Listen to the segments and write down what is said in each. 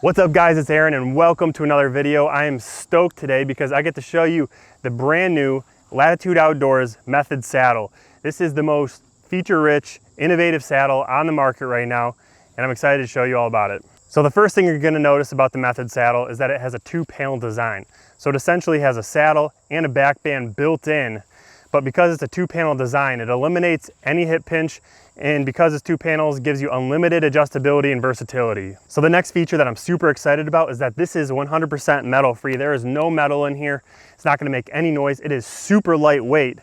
What's up guys, it's Aaron and welcome to another video. I am stoked today because I get to show you the brand new Latitude Outdoors Method saddle. This is the most feature-rich, innovative saddle on the market right now, and I'm excited to show you all about it. So the first thing you're gonna notice about the Method saddle is that it has a two-panel design. So it essentially has a saddle and a back band built in, but because it's a two-panel design, it eliminates any hip pinch, and because it's two panels, it gives you unlimited adjustability and versatility. So the next feature that I'm super excited about is that this is 100% metal free. There is no metal in here. It's not gonna make any noise. It is super lightweight.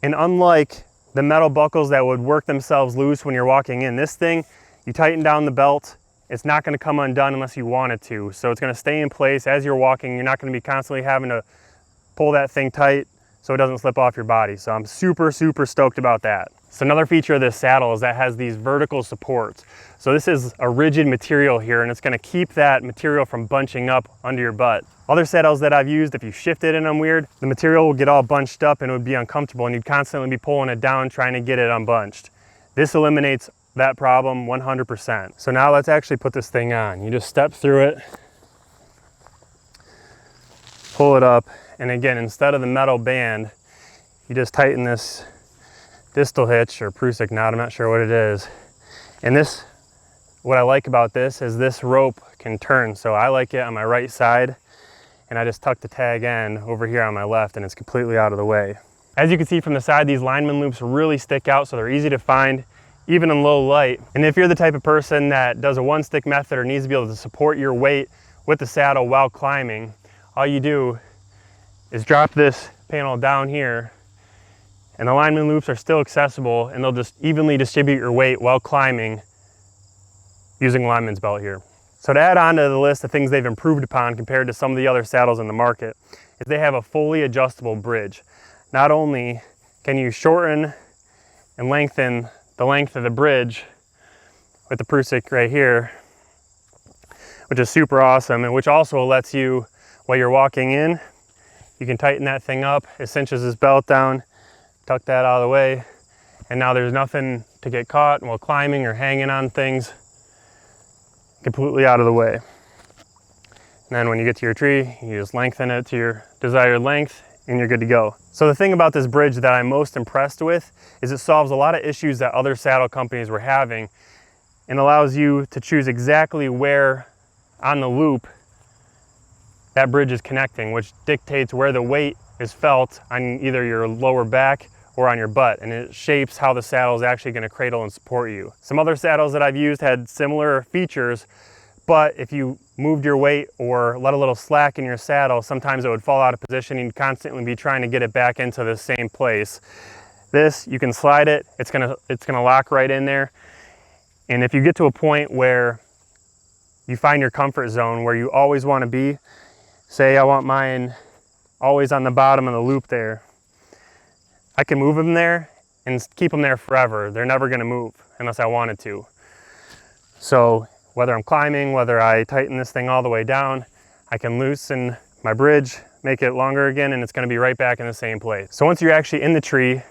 And unlike the metal buckles that would work themselves loose when you're walking in, this thing, you tighten down the belt, it's not gonna come undone unless you want it to. So it's gonna stay in place as you're walking. You're not gonna be constantly having to pull that thing tight so it doesn't slip off your body. So I'm super stoked about that. So another feature of this saddle is that it has these vertical supports. So this is a rigid material here, and it's gonna keep that material from bunching up under your butt. Other saddles that I've used, if you shift it in them weird, the material will get all bunched up and it would be uncomfortable, and you'd constantly be pulling it down trying to get it unbunched. This eliminates that problem 100%. So now let's actually put this thing on. You just step through it, pull it up, and again, instead of the metal band, you just tighten this distal hitch or prusik knot, I'm not sure what it is. And this, what I like about this is this rope can turn. So I like it on my right side, and I just tuck the tag end over here on my left, and it's completely out of the way. As you can see from the side, these lineman loops really stick out, so they're easy to find, even in low light. And if you're the type of person that does a one stick method or needs to be able to support your weight with the saddle while climbing, all you do is drop this panel down here, and the lineman loops are still accessible, and they'll just evenly distribute your weight while climbing using lineman's belt here. So to add on to the list of things they've improved upon compared to some of the other saddles in the market is they have a fully adjustable bridge. Not only can you shorten and lengthen the length of the bridge with the prusik right here, which is super awesome, and which also lets you, while you're walking in, you can tighten that thing up. It cinches this belt down, tuck that out of the way, and now there's nothing to get caught while climbing or hanging on things. Completely out of the way. And then when you get to your tree, you just lengthen it to your desired length and you're good to go. So the thing about this bridge that I'm most impressed with is it solves a lot of issues that other saddle companies were having and allows you to choose exactly where on the loop that bridge is connecting, which dictates where the weight is felt on either your lower back or on your butt, and it shapes how the saddle is actually going to cradle and support you. Some other saddles that I've used had similar features, but if you moved your weight or let a little slack in your saddle, sometimes it would fall out of position and you'd constantly be trying to get it back into the same place. This, you can slide it, it's gonna lock right in there. And if you get to a point where you find your comfort zone where you always want to be, say I want mine always on the bottom of the loop there, I can move them there and keep them there forever. They're never gonna move unless I wanted to. So whether I'm climbing, whether I tighten this thing all the way down, I can loosen my bridge, make it longer again, and it's gonna be right back in the same place. So once you're actually in the tree,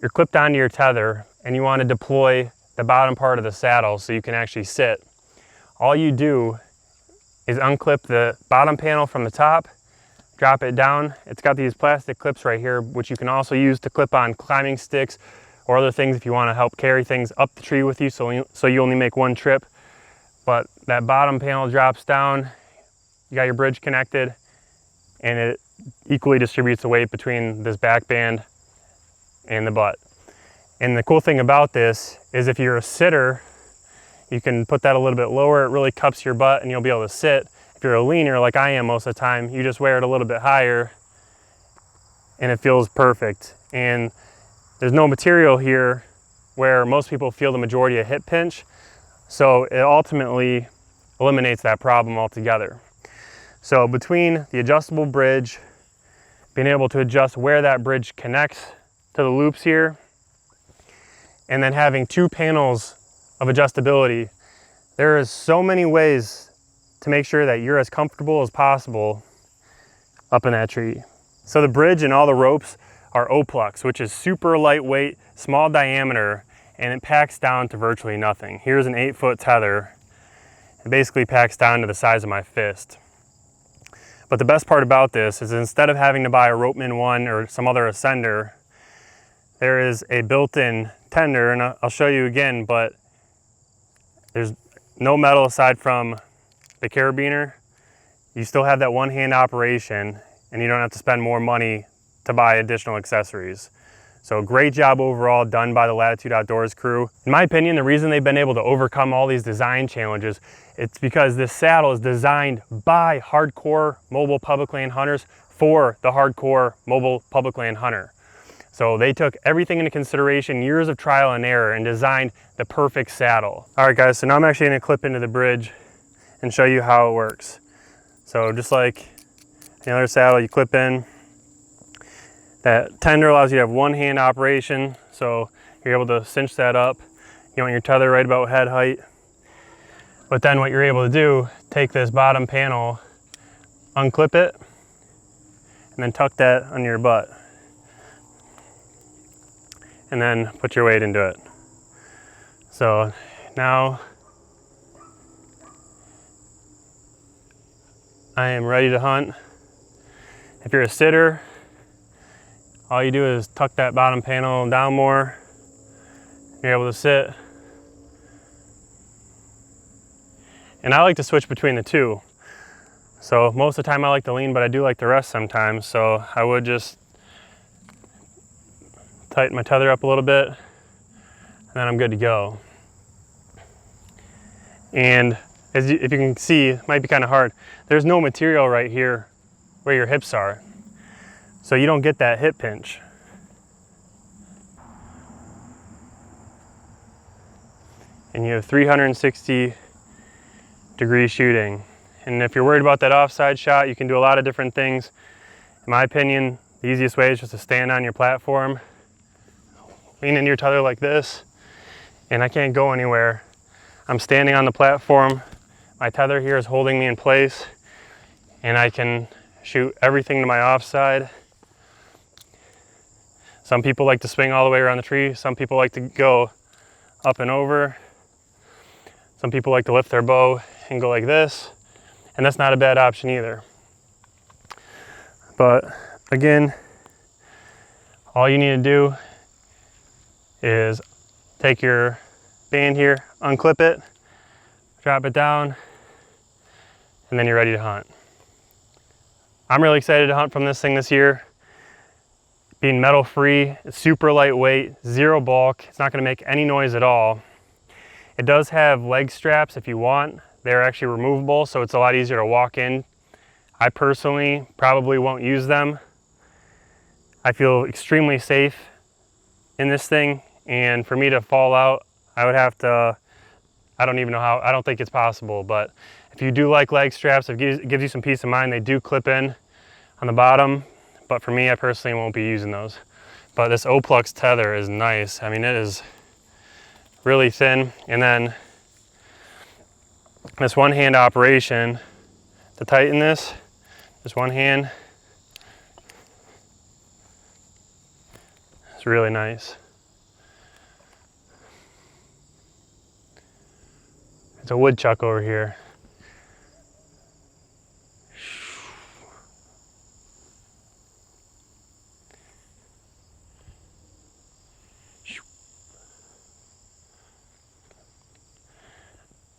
you're clipped onto your tether and you wanna deploy the bottom part of the saddle so you can actually sit. All you do is unclip the bottom panel from the top, drop it down. It's got these plastic clips right here, which you can also use to clip on climbing sticks or other things if you want to help carry things up the tree with you, so you only make one trip. But that bottom panel drops down, you got your bridge connected, and it equally distributes the weight between this back band and the butt. And the cool thing about this is if you're a sitter, you can put that a little bit lower. It really cups your butt and you'll be able to sit. If you're a leaner like I am most of the time, you just wear it a little bit higher and it feels perfect. And there's no material here where most people feel the majority of hip pinch, so it ultimately eliminates that problem altogether. So between the adjustable bridge, being able to adjust where that bridge connects to the loops here, and then having two panels of adjustability, there is so many ways to make sure that you're as comfortable as possible up in that tree. So the bridge and all the ropes are O-Plux, which is super lightweight, small diameter, and it packs down to virtually nothing. Here's an 8-foot tether, It basically packs down to the size of my fist. But the best part about this is instead of having to buy a Ropeman 1 or some other ascender, there is a built-in tender, and I'll show you again, but there's no metal aside from the carabiner. You still have that one-hand operation, and you don't have to spend more money to buy additional accessories. So great job overall done by the Latitude Outdoors crew. In my opinion, the reason they've been able to overcome all these design challenges, it's because this saddle is designed by hardcore mobile public land hunters for the hardcore mobile public land hunter. So they took everything into consideration, years of trial and error, and designed the perfect saddle. All right guys, so now I'm actually gonna clip into the bridge and show you how it works. So just like any other saddle, you clip in. That tender allows you to have one-hand operation, so you're able to cinch that up. You want your tether right about head height. But then what you're able to do, take this bottom panel, unclip it, and then tuck that under your butt. And then put your weight into it. So now I am ready to hunt. If you're a sitter, all you do is tuck that bottom panel down more. You're able to sit. And I like to switch between the two. So most of the time I like to lean, but I do like to rest sometimes. So I would just tighten my tether up a little bit, and then I'm good to go. And if you can see, it might be kind of hard. There's no material right here where your hips are. So you don't get that hip pinch. And you have 360-degree shooting. And if you're worried about that offside shot, you can do a lot of different things. In my opinion, the easiest way is just to stand on your platform, lean into your tether like this, and I can't go anywhere. I'm standing on the platform. My tether here is holding me in place, and I can shoot everything to my offside. Some people like to swing all the way around the tree. Some people like to go up and over. Some people like to lift their bow and go like this, and that's not a bad option either. But again, all you need to do is take your band here, unclip it, drop it down, and then you're ready to hunt. I'm really excited to hunt from this thing this year. Being metal free, it's super lightweight, zero bulk. It's not gonna make any noise at all. It does have leg straps if you want. They're actually removable, so it's a lot easier to walk in. I personally probably won't use them. I feel extremely safe in this thing, and for me to fall out, I would have to, I don't even know how, I don't think it's possible, but if you do like leg straps, it gives you some peace of mind. They do clip in on the bottom. But for me, I personally won't be using those. But this O-Plux tether is nice. I mean, it is really thin. And then this one-hand operation, to tighten this, just one hand, it's really nice. It's a woodchuck over here.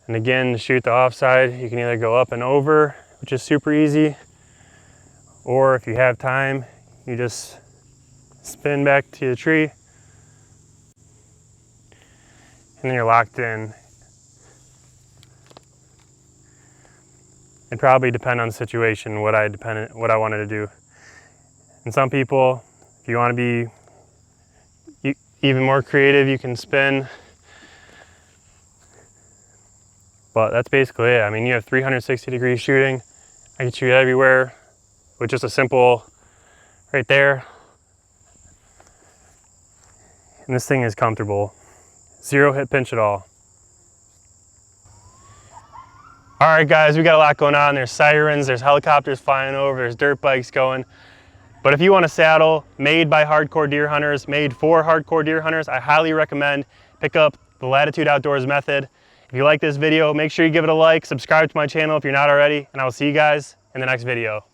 And again, to shoot the offside, you can either go up and over, which is super easy, or if you have time, you just spin back to the tree, and then you're locked in. It probably depend on the situation, what I wanted to do. And some people, if you want to be even more creative, you can spin. But that's basically it. I mean, you have 360-degree shooting. I can shoot everywhere with just a simple right there. And this thing is comfortable. Zero hip pinch at all. All right, guys, we got a lot going on. There's sirens, there's helicopters flying over, there's dirt bikes going. But if you want a saddle made by hardcore deer hunters, made for hardcore deer hunters, I highly recommend pick up the Latitude Outdoors method. If you like this video, make sure you give it a like, subscribe to my channel if you're not already, and I will see you guys in the next video.